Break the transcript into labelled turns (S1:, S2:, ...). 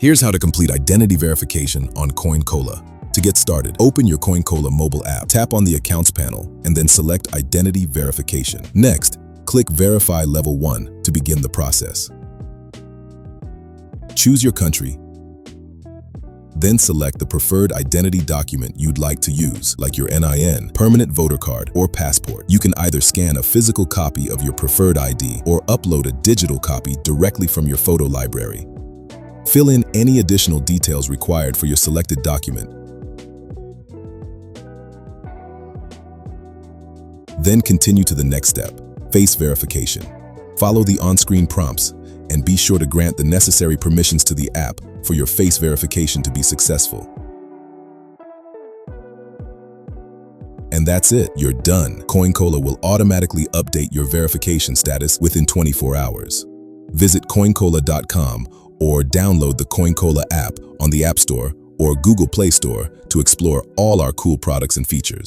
S1: Here's how to complete identity verification on CoinCola. To get started, open your CoinCola mobile app, tap on the Accounts panel, and then select Identity Verification. Next, click Verify Level 1 to begin the process. Choose your country, then select the preferred identity document you'd like to use, like your NIN, permanent voter card, or passport. You can either scan a physical copy of your preferred ID or upload a digital copy directly from your photo library. Fill in any additional details required for your selected document. Then continue to the next step, face verification. Follow the on-screen prompts and be sure to grant the necessary permissions to the app for your face verification to be successful. And that's it, you're done. CoinCola will automatically update your verification status within 24 hours. Visit CoinCola.com or download the CoinCola app on the App Store or Google Play Store to explore all our cool products and features.